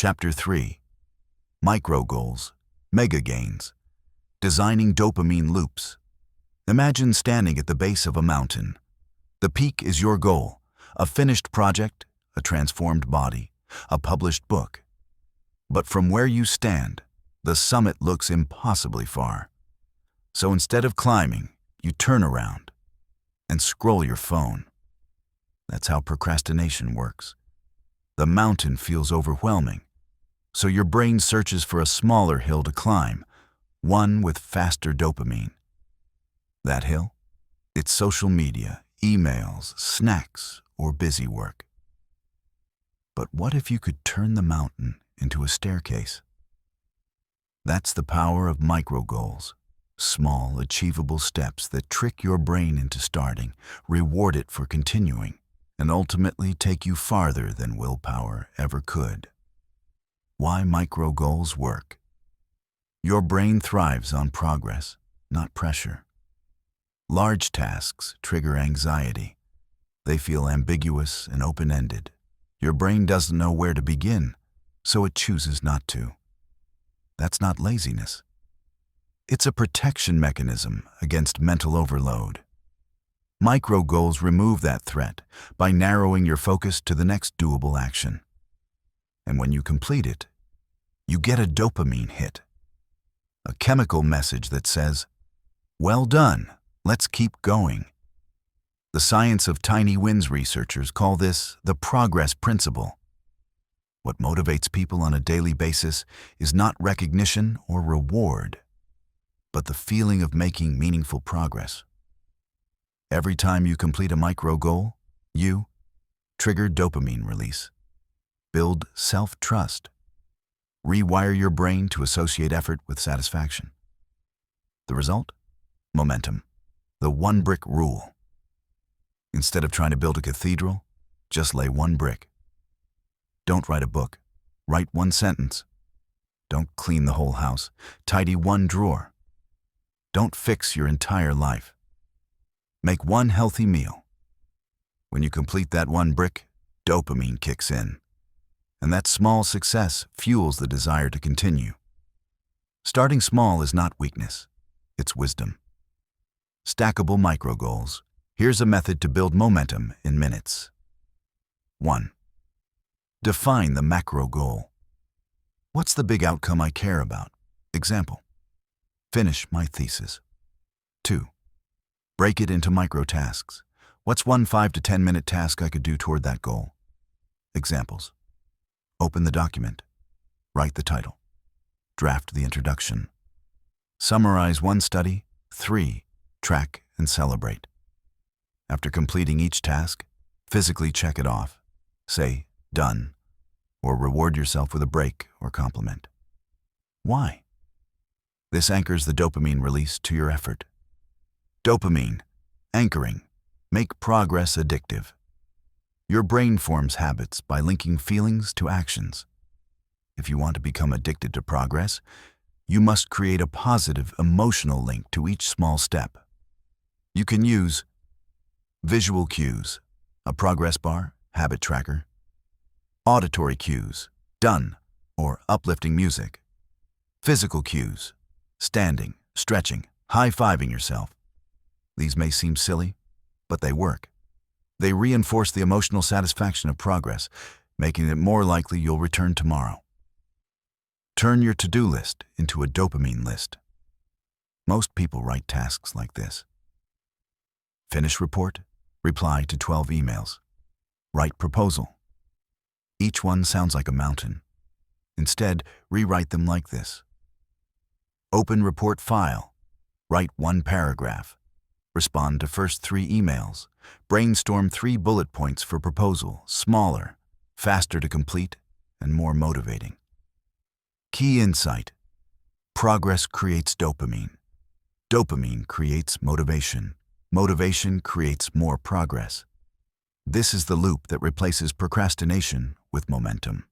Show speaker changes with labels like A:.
A: Chapter 3. Micro Goals, Mega Gains. Designing Dopamine Loops. Imagine standing at the base of a mountain. The peak is your goal, a finished project, a transformed body, a published book. But from where you stand, the summit looks impossibly far. So instead of climbing, you turn around and scroll your phone. That's how procrastination works. The mountain feels overwhelming, so your brain searches for a smaller hill to climb, one with faster dopamine. That hill? It's social media, emails, snacks, or busy work. But what if you could turn the mountain into a staircase? That's the power of micro goals, small, achievable steps that trick your brain into starting, reward it for continuing, and ultimately take you farther than willpower ever could. Why micro goals work? Your brain thrives on progress, not pressure. Large tasks trigger anxiety. They feel ambiguous and open-ended. Your brain doesn't know where to begin, so it chooses not to. That's not laziness. It's a protection mechanism against mental overload. Micro goals remove that threat by narrowing your focus to the next doable action. And when you complete it, you get a dopamine hit, a chemical message that says, "Well done, let's keep going." The science of tiny wins researchers call this the progress principle. What motivates people on a daily basis is not recognition or reward, but the feeling of making meaningful progress. Every time you complete a micro goal, you trigger dopamine release, build self-trust, rewire your brain to associate effort with satisfaction. The result? Momentum, the one-brick rule. Instead of trying to build a cathedral, just lay one brick. Don't write a book, write one sentence. Don't clean the whole house, tidy one drawer. Don't fix your entire life. Make one healthy meal. When you complete that one brick, dopamine kicks in. And that small success fuels the desire to continue. Starting small is not weakness, it's wisdom. Stackable micro goals. Here's a method to build momentum in minutes. 1. Define the macro goal. What's the big outcome I care about? Example: finish my thesis. 2. Break it into micro tasks. What's one 5 to 10 minute task I could do toward that goal? Examples: open the document, write the title, draft the introduction. Summarize one study. 3. Track and celebrate. After completing each task, physically check it off. Say, "Done," or reward yourself with a break or compliment. Why? This anchors the dopamine release to your effort. Dopamine, anchoring, make progress addictive. Your brain forms habits by linking feelings to actions. If you want to become addicted to progress, you must create a positive emotional link to each small step. You can use visual cues, a progress bar, habit tracker; auditory cues, done, or uplifting music; physical cues, standing, stretching, high-fiving yourself. These may seem silly, but they work. They reinforce the emotional satisfaction of progress, making it more likely you'll return tomorrow. Turn your to-do list into a dopamine list. Most people write tasks like this: finish report, reply to 12 emails, write proposal. Each one sounds like a mountain. Instead, rewrite them like this: open report file, write one paragraph, respond to first 3 emails, brainstorm 3 bullet points for proposal, smaller, faster to complete, and more motivating. Key insight: progress creates dopamine. Dopamine creates motivation. Motivation creates more progress. This is the loop that replaces procrastination with momentum.